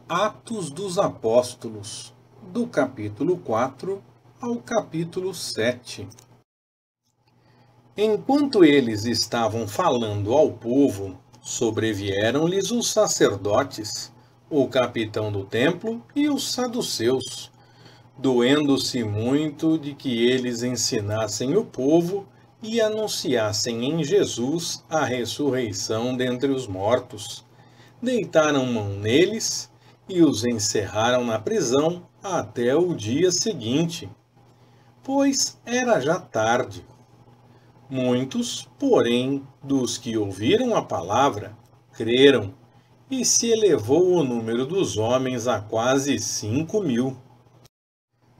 Atos dos Apóstolos, do capítulo 4 ao capítulo 7. Enquanto eles estavam falando ao povo, sobrevieram-lhes os sacerdotes, o capitão do templo e os saduceus, doendo-se muito de que eles ensinassem o povo e anunciassem em Jesus a ressurreição dentre os mortos. Deitaram mão neles e os encerraram na prisão até o dia seguinte, pois era já tarde. Muitos, porém, dos que ouviram a palavra, creram, e se elevou o número dos homens a quase 5.000.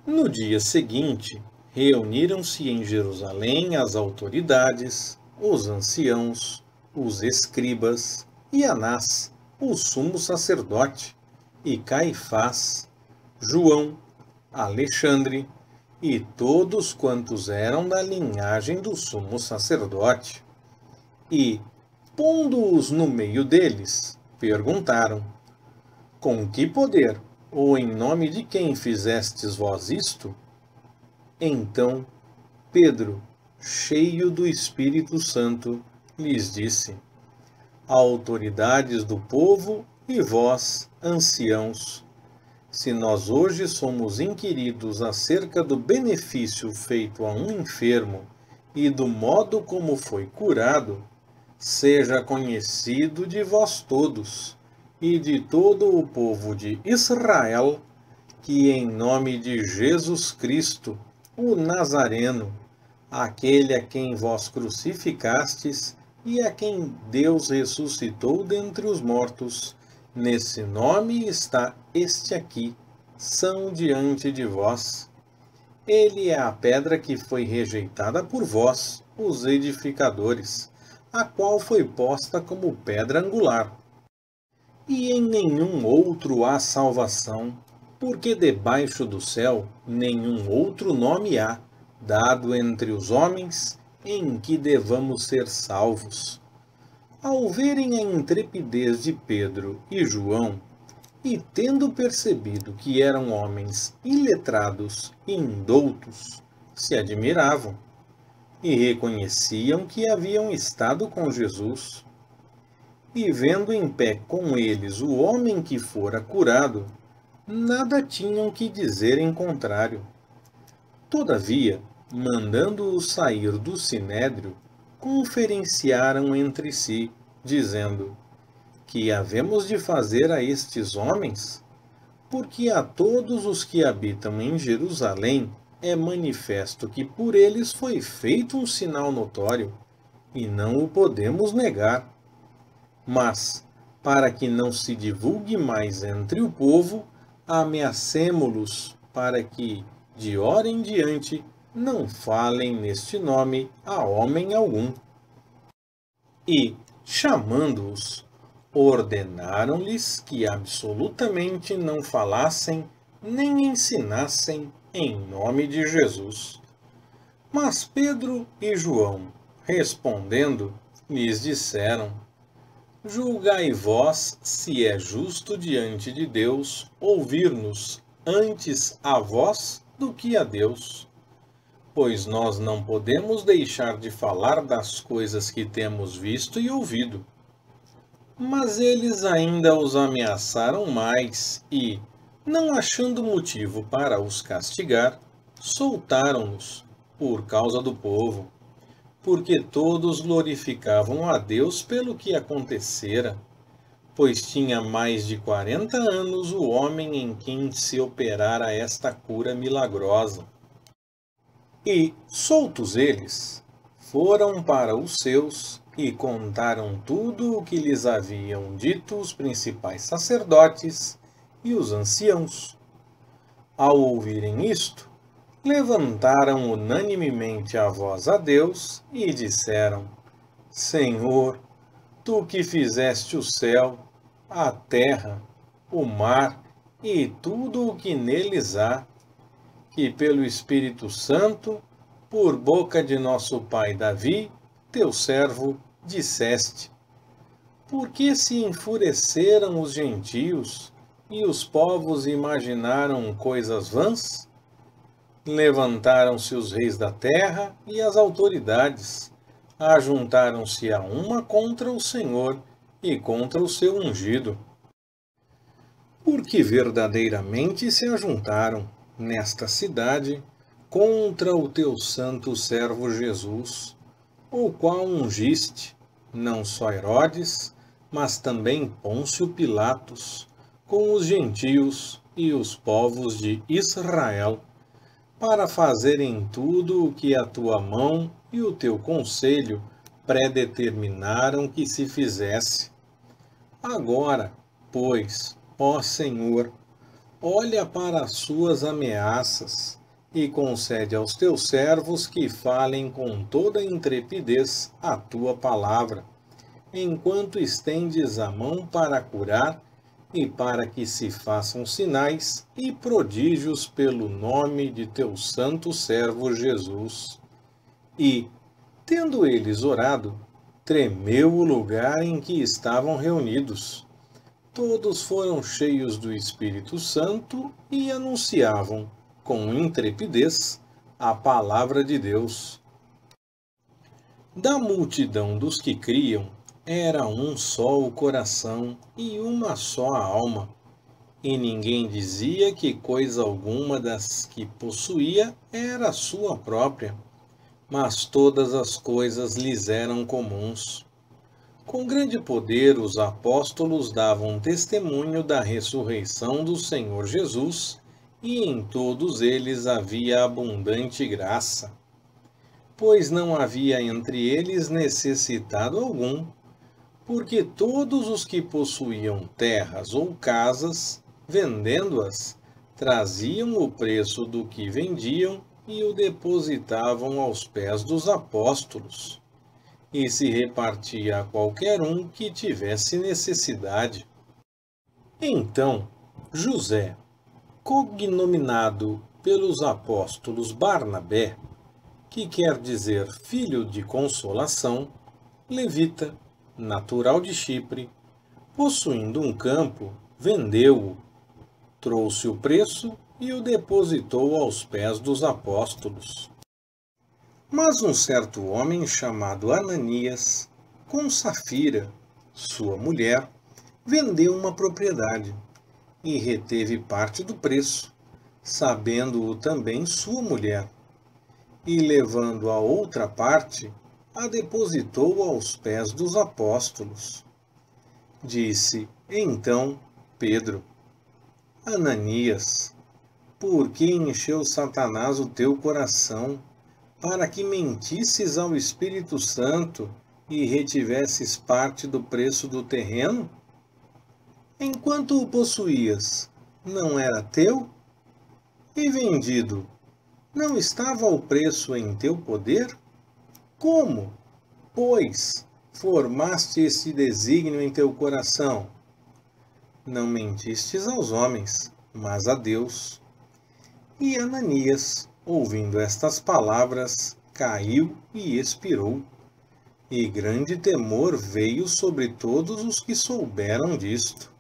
No dia seguinte, reuniram-se em Jerusalém as autoridades, os anciãos, os escribas e Anás, o sumo sacerdote, e Caifás, João, Alexandre e todos quantos eram da linhagem do sumo sacerdote. E, pondo-os no meio deles, perguntaram: Com que poder, ou em nome de quem fizestes vós isto? Então Pedro, cheio do Espírito Santo, lhes disse: Autoridades do povo e vós, anciãos, se nós hoje somos inquiridos acerca do benefício feito a um enfermo e do modo como foi curado, seja conhecido de vós todos e de todo o povo de Israel, que em nome de Jesus Cristo, o Nazareno, aquele a quem vós crucificastes e a quem Deus ressuscitou dentre os mortos, nesse nome está este aqui, são diante de vós. Ele é a pedra que foi rejeitada por vós, os edificadores, a qual foi posta como pedra angular. E em nenhum outro há salvação, porque debaixo do céu nenhum outro nome há, dado entre os homens, em que devamos ser salvos. Ao verem a intrepidez de Pedro e João, e tendo percebido que eram homens iletrados e indoutos, se admiravam, e reconheciam que haviam estado com Jesus. E vendo em pé com eles o homem que fora curado, nada tinham que dizer em contrário. Todavia, mandando-os sair do sinédrio, conferenciaram entre si, dizendo: Que havemos de fazer a estes homens? Porque a todos os que habitam em Jerusalém é manifesto que por eles foi feito um sinal notório, e não o podemos negar. Mas, para que não se divulgue mais entre o povo, ameacemo-los para que, de hora em diante, não falem neste nome a homem algum. E, chamando-os, ordenaram-lhes que absolutamente não falassem nem ensinassem em nome de Jesus. Mas Pedro e João, respondendo, lhes disseram: Julgai vós se é justo diante de Deus ouvir-nos antes a vós do que a Deus. Pois nós não podemos deixar de falar das coisas que temos visto e ouvido. Mas eles ainda os ameaçaram mais e, não achando motivo para os castigar, soltaram-nos por causa do povo, porque todos glorificavam a Deus pelo que acontecera, pois tinha mais de 40 anos o homem em quem se operara esta cura milagrosa. E, soltos eles, foram para os seus e contaram tudo o que lhes haviam dito os principais sacerdotes e os anciãos. Ao ouvirem isto, levantaram unanimemente a voz a Deus e disseram: Senhor, tu que fizeste o céu, a terra, o mar e tudo o que neles há, que pelo Espírito Santo, por boca de nosso pai Davi, teu servo, disseste: Por que se enfureceram os gentios e os povos imaginaram coisas vãs? Levantaram-se os reis da terra e as autoridades, ajuntaram-se a uma contra o Senhor e contra o seu ungido. Porque verdadeiramente se ajuntaram, nesta cidade, contra o teu santo servo Jesus, o qual ungiste, não só Herodes, mas também Pôncio Pilatos, com os gentios e os povos de Israel, para fazerem tudo o que a tua mão e o teu conselho predeterminaram que se fizesse. Agora, pois, ó Senhor, olha para as suas ameaças e concede aos teus servos que falem com toda intrepidez a tua palavra, enquanto estendes a mão para curar e para que se façam sinais e prodígios pelo nome de teu santo servo Jesus. E, tendo eles orado, tremeu o lugar em que estavam reunidos. Todos foram cheios do Espírito Santo e anunciavam, com intrepidez, a palavra de Deus. Da multidão dos que criam, era um só o coração e uma só a alma, e ninguém dizia que coisa alguma das que possuía era sua própria, mas todas as coisas lhes eram comuns. Com grande poder, os apóstolos davam testemunho da ressurreição do Senhor Jesus, e em todos eles havia abundante graça. Pois não havia entre eles necessitado algum, porque todos os que possuíam terras ou casas, vendendo-as, traziam o preço do que vendiam e o depositavam aos pés dos apóstolos, e se repartia a qualquer um que tivesse necessidade. Então, José, cognominado pelos apóstolos Barnabé, que quer dizer filho de consolação, levita, natural de Chipre, possuindo um campo, vendeu-o, trouxe o preço e o depositou aos pés dos apóstolos. Mas um certo homem chamado Ananias, com Safira, sua mulher, vendeu uma propriedade e reteve parte do preço, sabendo-o também sua mulher, e levando a outra parte, a depositou aos pés dos apóstolos. Disse então Pedro: Ananias, por que encheu Satanás o teu coração, para que mentisses ao Espírito Santo e retivesses parte do preço do terreno? Enquanto o possuías, não era teu? E vendido, não estava o preço em teu poder? Como, pois, formaste esse desígnio em teu coração? Não mentistes aos homens, mas a Deus. E Ananias, ouvindo estas palavras, caiu e expirou. E grande temor veio sobre todos os que souberam disto.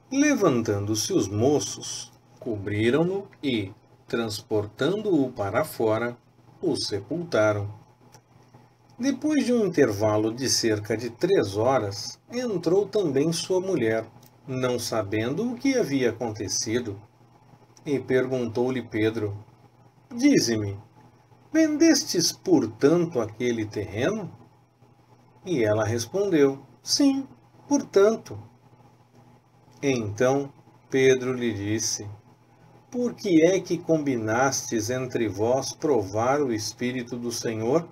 Levantando-se os moços, cobriram-no e, transportando-o para fora, o sepultaram. Depois de um intervalo de cerca de 3 horas, entrou também sua mulher, não sabendo o que havia acontecido. E perguntou-lhe Pedro: Dize-me, vendestes, portanto, aquele terreno? E ela respondeu: Sim, portanto. Então Pedro lhe disse: Por que é que combinastes entre vós provar o Espírito do Senhor?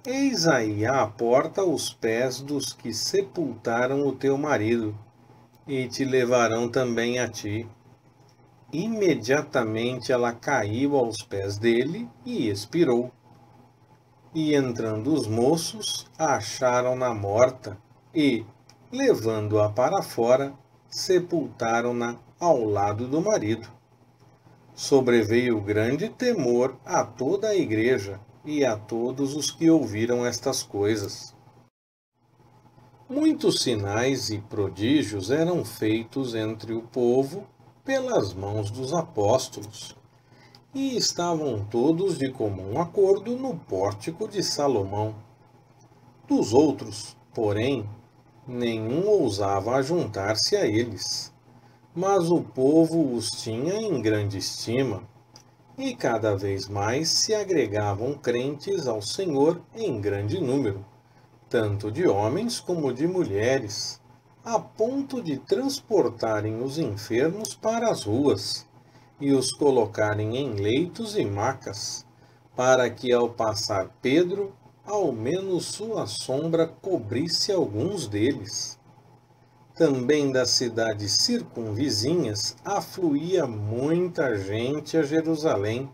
Eis aí à porta os pés dos que sepultaram o teu marido, e te levarão também a ti. Imediatamente ela caiu aos pés dele e expirou. E entrando os moços, a acharam-na morta, e, levando-a para fora, sepultaram-na ao lado do marido. Sobreveio grande temor a toda a igreja e a todos os que ouviram estas coisas. Muitos sinais e prodígios eram feitos entre o povo pelas mãos dos apóstolos, e estavam todos de comum acordo no pórtico de Salomão. Dos outros, porém, nenhum ousava ajuntar-se a eles, mas o povo os tinha em grande estima, e cada vez mais se agregavam crentes ao Senhor em grande número, tanto de homens como de mulheres, a ponto de transportarem os enfermos para as ruas e os colocarem em leitos e macas, para que ao passar Pedro, ao menos sua sombra cobrisse alguns deles. Também das cidades circunvizinhas afluía muita gente a Jerusalém,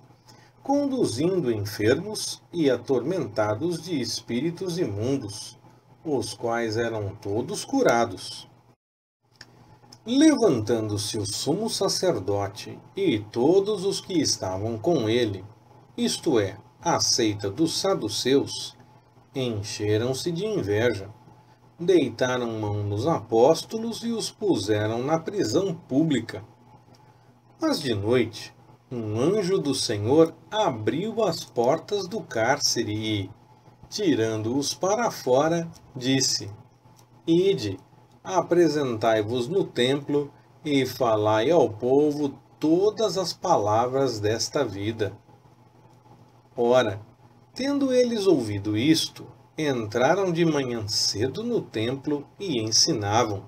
conduzindo enfermos e atormentados de espíritos imundos, os quais eram todos curados. Levantando-se o sumo sacerdote e todos os que estavam com ele, isto é, a seita dos saduceus, encheram-se de inveja, deitaram mão nos apóstolos e os puseram na prisão pública. Mas de noite, um anjo do Senhor abriu as portas do cárcere e, tirando-os para fora, disse: Ide, apresentai-vos no templo e falai ao povo todas as palavras desta vida. Ora, tendo eles ouvido isto, entraram de manhã cedo no templo e ensinavam.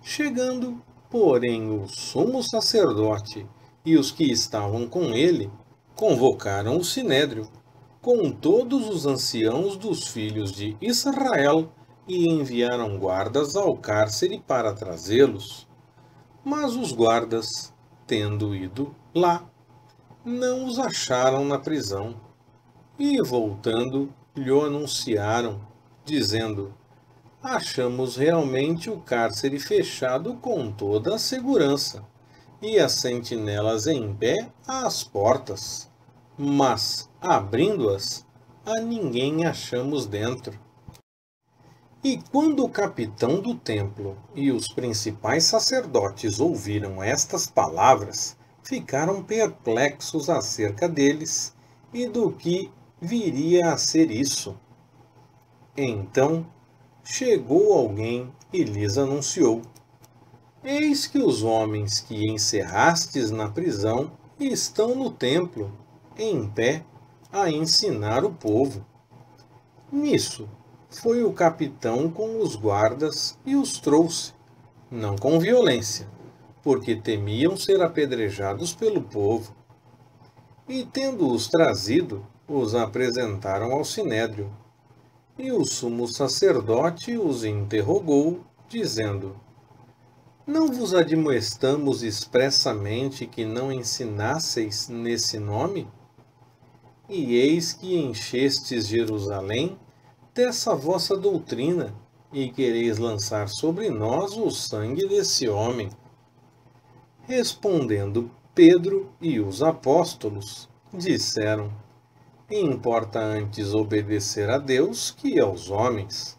Chegando, porém, o sumo sacerdote e os que estavam com ele, convocaram o sinédrio, com todos os anciãos dos filhos de Israel, e enviaram guardas ao cárcere para trazê-los. Mas os guardas, tendo ido lá, não os acharam na prisão, e voltando, lhe anunciaram, dizendo: Achamos realmente o cárcere fechado com toda a segurança, e as sentinelas em pé às portas. Mas, abrindo-as, a ninguém achamos dentro. E quando o capitão do templo e os principais sacerdotes ouviram estas palavras, ficaram perplexos acerca deles e do que viria a ser isso. Então chegou alguém e lhes anunciou: Eis que os homens que encerrastes na prisão estão no templo, em pé, a ensinar o povo. Nisso foi o capitão com os guardas e os trouxe, não com violência, porque temiam ser apedrejados pelo povo. E tendo-os trazido, os apresentaram ao sinédrio. E o sumo sacerdote os interrogou, dizendo: Não vos admoestamos expressamente que não ensinasseis nesse nome? E eis que enchestes Jerusalém dessa vossa doutrina, e quereis lançar sobre nós o sangue desse homem. Respondendo Pedro e os apóstolos, disseram: Importa antes obedecer a Deus que aos homens.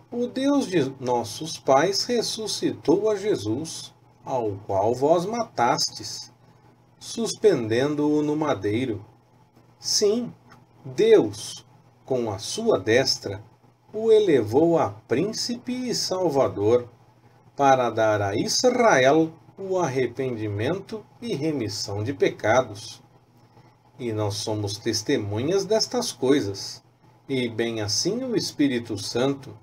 O Deus de nossos pais ressuscitou a Jesus, ao qual vós matastes, suspendendo-o no madeiro. Sim, Deus, com a sua destra, o elevou a príncipe e salvador, para dar a Israel o arrependimento e remissão de pecados. E nós somos testemunhas destas coisas, e bem assim o Espírito Santo,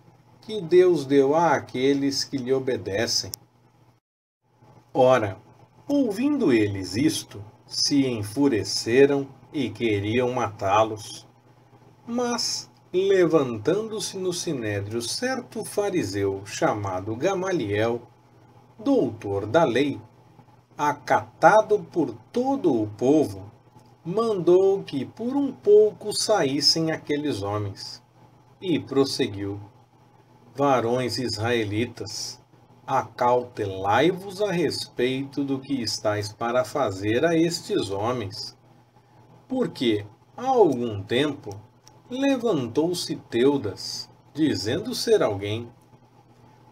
que Deus deu àqueles que lhe obedecem. Ora, ouvindo eles isto, se enfureceram e queriam matá-los. Mas, levantando-se no sinédrio certo fariseu chamado Gamaliel, doutor da lei, acatado por todo o povo, mandou que por um pouco saíssem aqueles homens, e prosseguiu: Varões israelitas, acautelai-vos a respeito do que estáis para fazer a estes homens. Porque, há algum tempo, levantou-se Teudas, dizendo ser alguém,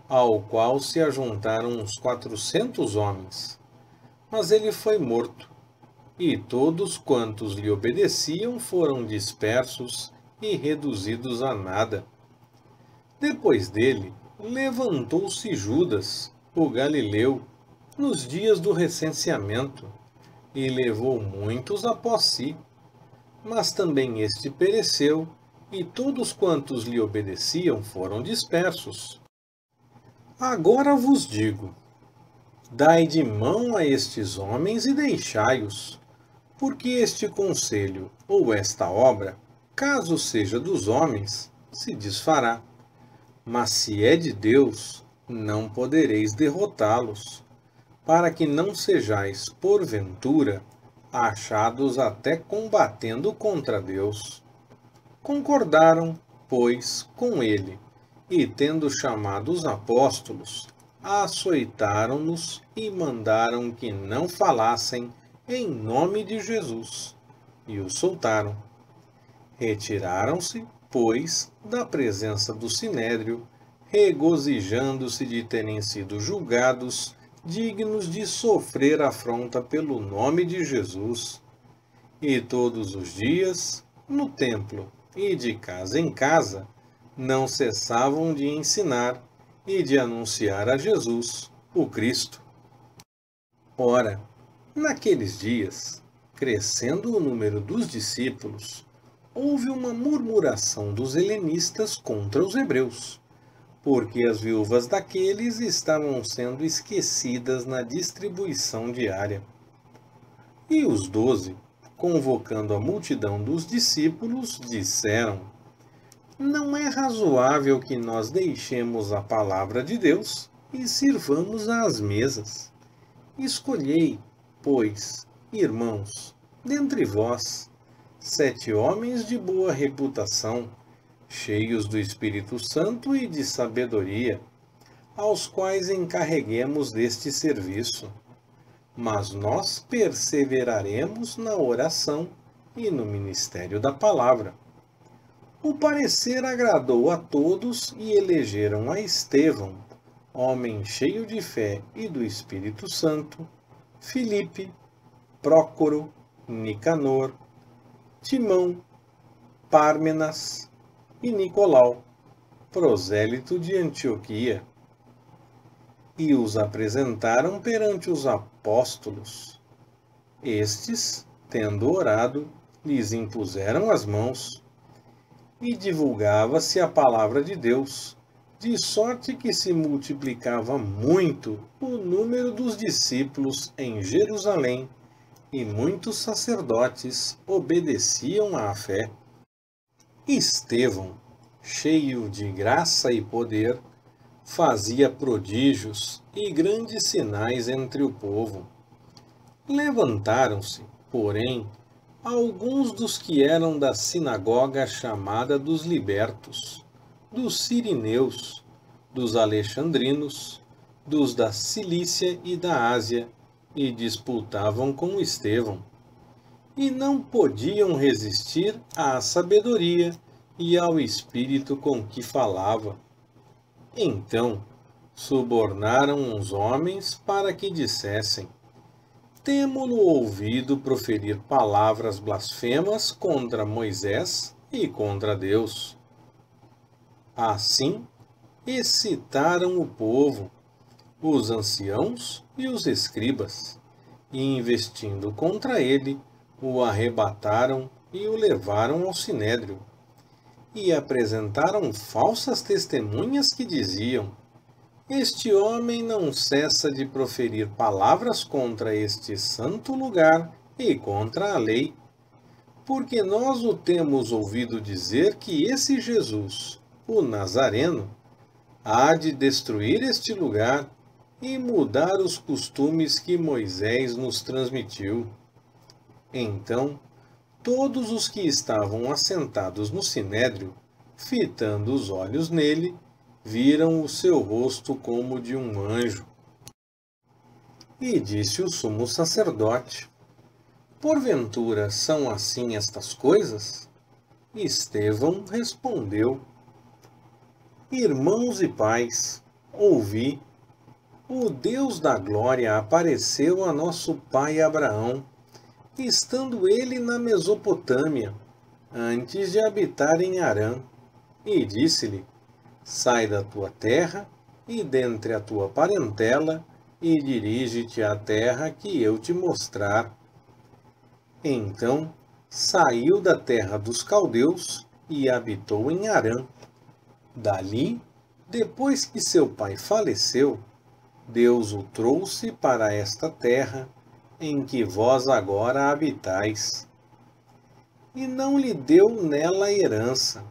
ao qual se ajuntaram uns 400 homens. Mas ele foi morto, e todos quantos lhe obedeciam foram dispersos e reduzidos a nada. Depois dele, levantou-se Judas, o galileu, nos dias do recenseamento, e levou muitos após si. Mas também este pereceu, e todos quantos lhe obedeciam foram dispersos. Agora vos digo: dai de mão a estes homens e deixai-os, porque este conselho ou esta obra, caso seja dos homens, se desfará. Mas se é de Deus, não podereis derrotá-los, para que não sejais, porventura, achados até combatendo contra Deus. Concordaram, pois, com ele, e tendo chamado os apóstolos, açoitaram-nos e mandaram que não falassem em nome de Jesus, e os soltaram. Retiraram-se, pois, da presença do sinédrio, regozijando-se de terem sido julgados dignos de sofrer afronta pelo nome de Jesus. E todos os dias, no templo e de casa em casa, não cessavam de ensinar e de anunciar a Jesus, o Cristo. Ora, naqueles dias, crescendo o número dos discípulos, houve uma murmuração dos helenistas contra os hebreus, porque as viúvas daqueles estavam sendo esquecidas na distribuição diária. E os 12, convocando a multidão dos discípulos, disseram: não é razoável que nós deixemos a palavra de Deus e sirvamos às mesas. Escolhei, pois, irmãos, dentre vós, 7 homens de boa reputação, cheios do Espírito Santo e de sabedoria, aos quais encarreguemos deste serviço. Mas nós perseveraremos na oração e no ministério da palavra. O parecer agradou a todos e elegeram a Estevão, homem cheio de fé e do Espírito Santo, Filipe, Prócoro, Nicanor, Timão, Pármenas e Nicolau, prosélito de Antioquia. E os apresentaram perante os apóstolos. Estes, tendo orado, lhes impuseram as mãos. E divulgava-se a palavra de Deus, de sorte que se multiplicava muito o número dos discípulos em Jerusalém, e muitos sacerdotes obedeciam à fé. Estevão, cheio de graça e poder, fazia prodígios e grandes sinais entre o povo. Levantaram-se, porém, alguns dos que eram da sinagoga chamada dos libertos, dos sirineus, dos alexandrinos, dos da Cilícia e da Ásia, e disputavam com Estevão. E não podiam resistir à sabedoria e ao espírito com que falava. Então, subornaram uns homens para que dissessem: temo-lo ouvido proferir palavras blasfemas contra Moisés e contra Deus. Assim, excitaram o povo, os anciãos e os escribas, e investindo contra ele, o arrebataram e o levaram ao sinédrio. E apresentaram falsas testemunhas que diziam: este homem não cessa de proferir palavras contra este santo lugar e contra a lei, porque nós o temos ouvido dizer que esse Jesus, o Nazareno, há de destruir este lugar e mudar os costumes que Moisés nos transmitiu. Então, todos os que estavam assentados no sinédrio, fitando os olhos nele, viram o seu rosto como de um anjo. E disse o sumo sacerdote: porventura são assim estas coisas? Estevão respondeu: irmãos e pais, ouvi. O Deus da glória apareceu a nosso pai Abraão, estando ele na Mesopotâmia, antes de habitar em Harã, e disse-lhe: Sai da tua terra e dentre a tua parentela, e dirige-te à terra que eu te mostrar. Então saiu da terra dos caldeus e habitou em Harã. Dali, depois que seu pai faleceu, Deus o trouxe para esta terra, em que vós agora habitais. E não lhe deu nela herança,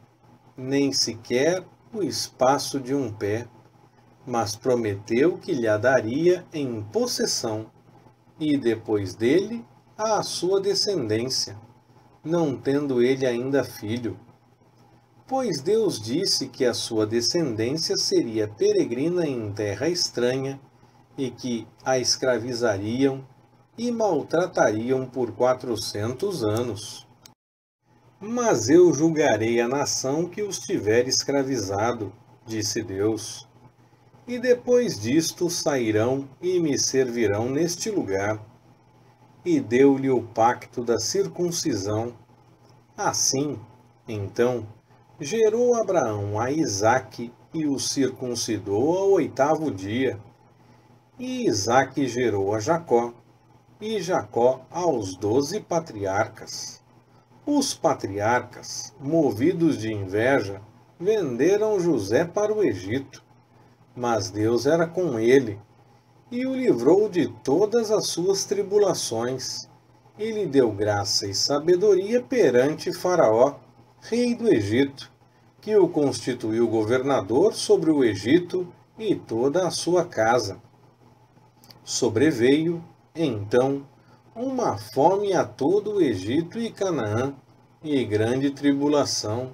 nem sequer o espaço de um pé, mas prometeu que lhe a daria em possessão, e depois dele à sua descendência, não tendo ele ainda filho. Pois Deus disse que a sua descendência seria peregrina em terra estranha, e que a escravizariam e maltratariam por 400 anos. Mas eu julgarei a nação que os tiver escravizado, disse Deus. E depois disto sairão e me servirão neste lugar. E deu-lhe o pacto da circuncisão. Assim, então, gerou Abraão a Isaque e o circuncidou ao 8º dia. E Isaque gerou a Jacó, e Jacó aos 12 patriarcas. Os patriarcas, movidos de inveja, venderam José para o Egito. Mas Deus era com ele, e o livrou de todas as suas tribulações, e lhe deu graça e sabedoria perante Faraó, rei do Egito, que o constituiu governador sobre o Egito e toda a sua casa. Sobreveio, então, uma fome a todo o Egito e Canaã, e grande tribulação,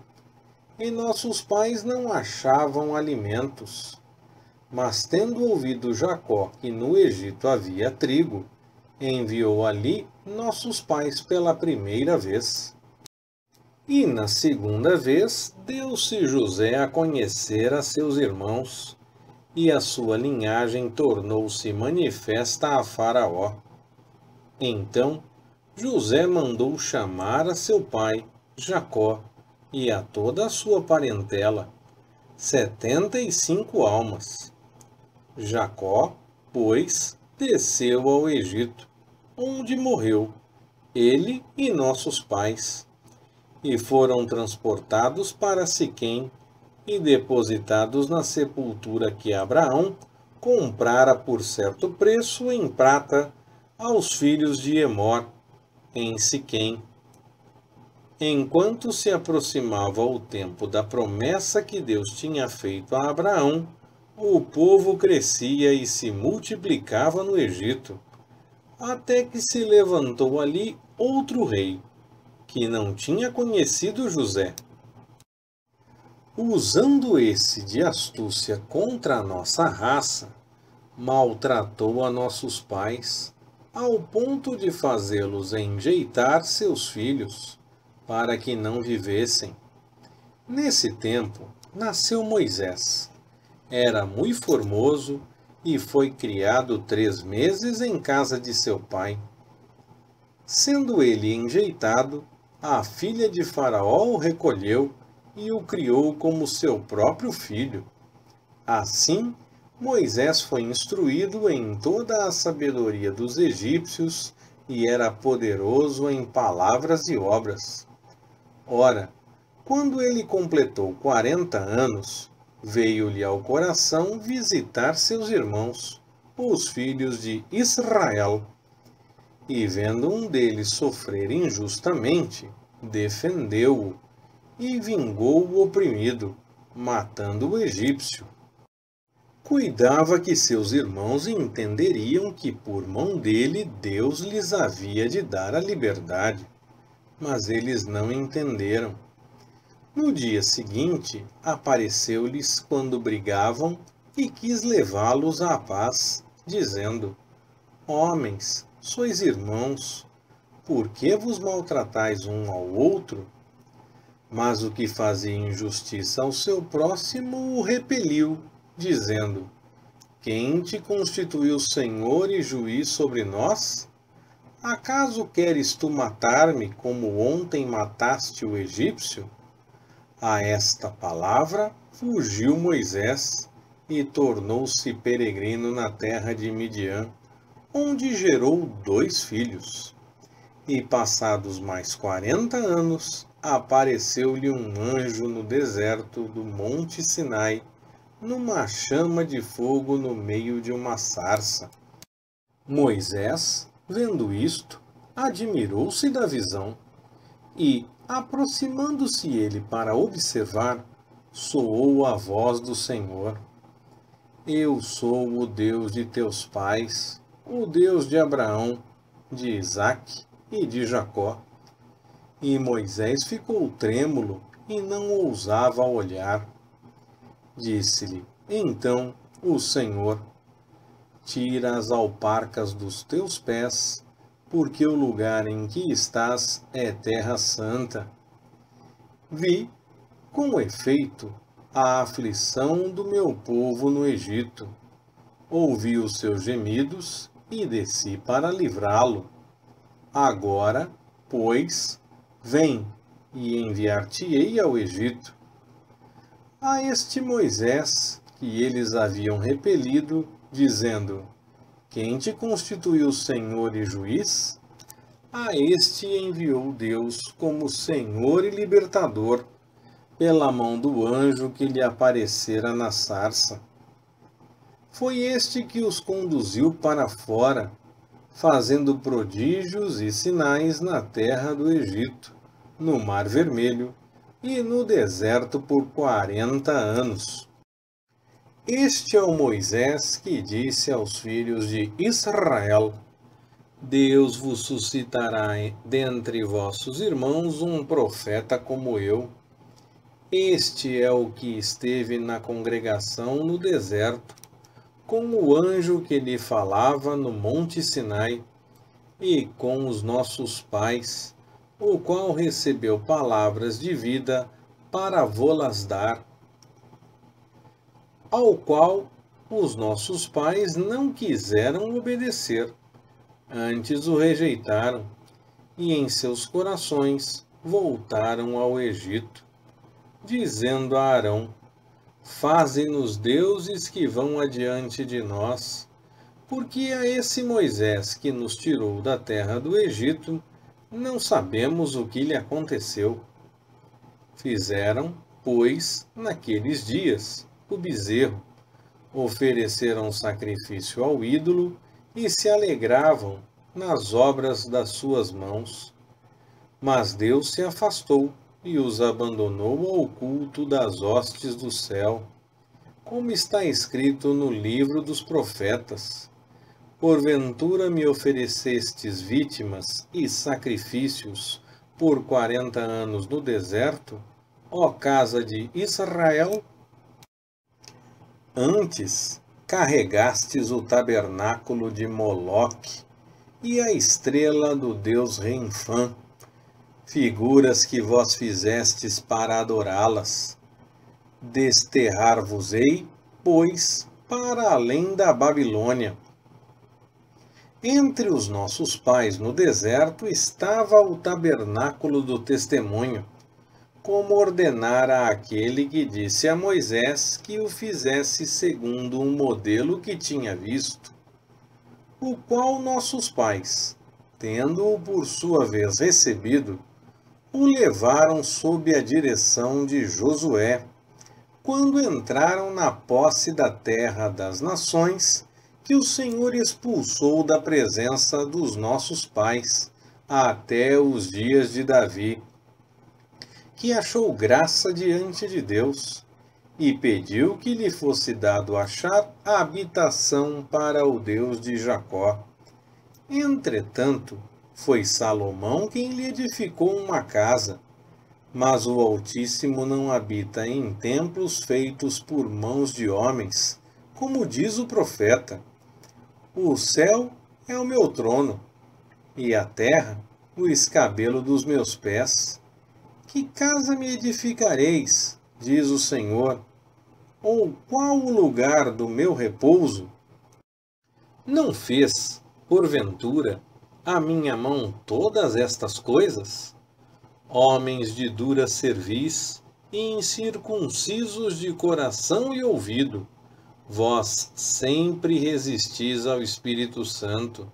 e nossos pais não achavam alimentos. Mas tendo ouvido Jacó que no Egito havia trigo, enviou ali nossos pais pela primeira vez. E na segunda vez deu-se José a conhecer a seus irmãos, e a sua linhagem tornou-se manifesta a Faraó. Então José mandou chamar a seu pai, Jacó, e a toda a sua parentela, 75 almas. Jacó, pois, desceu ao Egito, onde morreu, ele e nossos pais, e foram transportados para Siquém e depositados na sepultura que Abraão comprara por certo preço em prata aos filhos de Emor, em Siquém. Enquanto se aproximava o tempo da promessa que Deus tinha feito a Abraão, o povo crescia e se multiplicava no Egito, até que se levantou ali outro rei, que não tinha conhecido José. Usando esse de astúcia contra a nossa raça, maltratou a nossos pais, ao ponto de fazê-los enjeitar seus filhos, para que não vivessem. Nesse tempo, nasceu Moisés. Era muito formoso e foi criado 3 meses em casa de seu pai. Sendo ele enjeitado, a filha de Faraó o recolheu e o criou como seu próprio filho. Assim, Moisés foi instruído em toda a sabedoria dos egípcios e era poderoso em palavras e obras. Ora, quando ele completou 40 anos, veio-lhe ao coração visitar seus irmãos, os filhos de Israel. E vendo um deles sofrer injustamente, defendeu-o e vingou o oprimido, matando o egípcio. Cuidava que seus irmãos entenderiam que por mão dele Deus lhes havia de dar a liberdade, mas eles não entenderam. No dia seguinte, apareceu-lhes quando brigavam e quis levá-los à paz, dizendo: Homens, sois irmãos, por que vos maltratais um ao outro? Mas o que fazia injustiça ao seu próximo o repeliu, dizendo: Quem te constituiu senhor e juiz sobre nós? Acaso queres tu matar-me como ontem mataste o egípcio? A esta palavra fugiu Moisés e tornou-se peregrino na terra de Midian, onde gerou 2 filhos. E passados mais 40 anos, apareceu-lhe um anjo no deserto do Monte Sinai, numa chama de fogo no meio de uma sarça. Moisés, vendo isto, admirou-se da visão e, aproximando-se ele para observar, soou a voz do Senhor: Eu sou o Deus de teus pais, o Deus de Abraão, de Isaque e de Jacó. E Moisés ficou trêmulo e não ousava olhar. Disse-lhe então o Senhor: Tira as alparcas dos teus pés, porque o lugar em que estás é terra santa. Vi, com efeito, a aflição do meu povo no Egito. Ouvi os seus gemidos e desci para livrá-lo. Agora, pois, vem, e enviar-te-ei ao Egito. A este Moisés, que eles haviam repelido, dizendo: Quem te constituiu senhor e juiz? A este enviou Deus como Senhor e Libertador, pela mão do anjo que lhe aparecera na sarça. Foi este que os conduziu para fora, fazendo prodígios e sinais na terra do Egito, no Mar Vermelho e no deserto por 40 anos. Este é o Moisés que disse aos filhos de Israel: Deus vos suscitará dentre vossos irmãos um profeta como eu. Este é o que esteve na congregação no deserto, com o anjo que lhe falava no Monte Sinai, e com os nossos pais, o qual recebeu palavras de vida para vô-las dar, ao qual os nossos pais não quiseram obedecer, antes o rejeitaram, e em seus corações voltaram ao Egito, dizendo a Arão: Faze-nos deuses que vão adiante de nós, porque a esse Moisés que nos tirou da terra do Egito, não sabemos o que lhe aconteceu. Fizeram, pois, naqueles dias, o bezerro, ofereceram sacrifício ao ídolo e se alegravam nas obras das suas mãos. Mas Deus se afastou e os abandonou ao culto das hostes do céu, como está escrito no livro dos profetas: Porventura me oferecestes vítimas e sacrifícios por 40 anos no deserto, ó casa de Israel? Antes carregastes o tabernáculo de Moloque e a estrela do deus Renfã, figuras que vós fizestes para adorá-las. Desterrar-vos-ei, pois, para além da Babilônia. Entre os nossos pais no deserto estava o tabernáculo do testemunho, como ordenara aquele que disse a Moisés que o fizesse segundo um modelo que tinha visto, o qual nossos pais, tendo-o por sua vez recebido, o levaram sob a direção de Josué, quando entraram na posse da terra das nações, que o Senhor expulsou da presença dos nossos pais, até os dias de Davi, que achou graça diante de Deus, e pediu que lhe fosse dado achar a habitação para o Deus de Jacó. Entretanto, foi Salomão quem lhe edificou uma casa, mas o Altíssimo não habita em templos feitos por mãos de homens, como diz o profeta: O céu é o meu trono, e a terra o escabelo dos meus pés. Que casa me edificareis, diz o Senhor? Ou qual o lugar do meu repouso? Não fez, porventura, a minha mão todas estas coisas? Homens de dura cerviz e incircuncisos de coração e ouvido, vós sempre resistis ao Espírito Santo.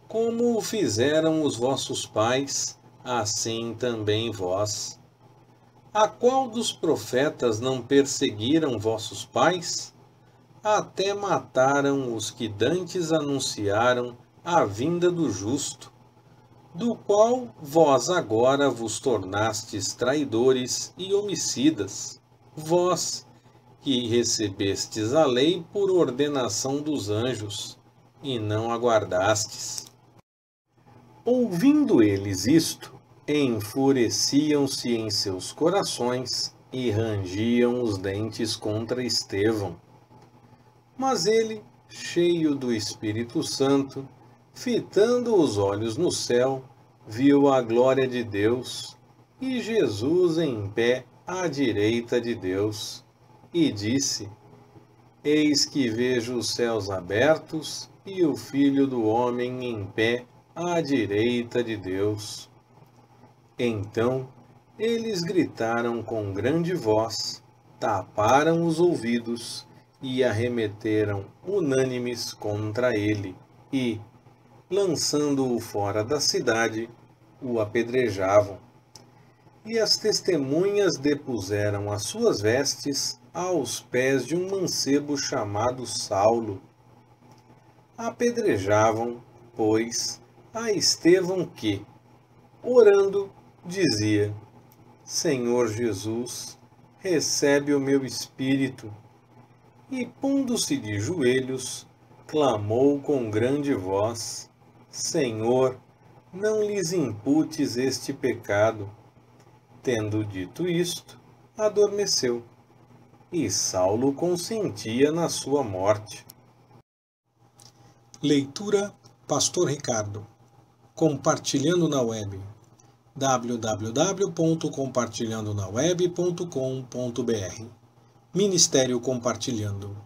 Como o fizeram os vossos pais, assim também vós. A qual dos profetas não perseguiram vossos pais? Até mataram os que dantes anunciaram a vinda do justo, do qual vós agora vos tornastes traidores e homicidas, vós que recebestes a lei por ordenação dos anjos, e não aguardastes. Ouvindo eles isto, enfureciam-se em seus corações e rangiam os dentes contra Estevão. Mas ele, cheio do Espírito Santo, fitando os olhos no céu, viu a glória de Deus e Jesus em pé à direita de Deus, e disse: Eis que vejo os céus abertos e o Filho do Homem em pé à direita de Deus. Então eles gritaram com grande voz, taparam os ouvidos e arremeteram unânimes contra ele, e, lançando-o fora da cidade, o apedrejavam. E as testemunhas depuseram as suas vestes aos pés de um mancebo chamado Saulo. Apedrejavam, pois, a Estevão que, orando, dizia: Senhor Jesus, recebe o meu espírito. E, pondo-se de joelhos, clamou com grande voz: Senhor, não lhes imputes este pecado. Tendo dito isto, adormeceu, e Saulo consentia na sua morte. Leitura Pastor Ricardo. Compartilhando na web. www.compartilhandonaweb.com.br Ministério Compartilhando.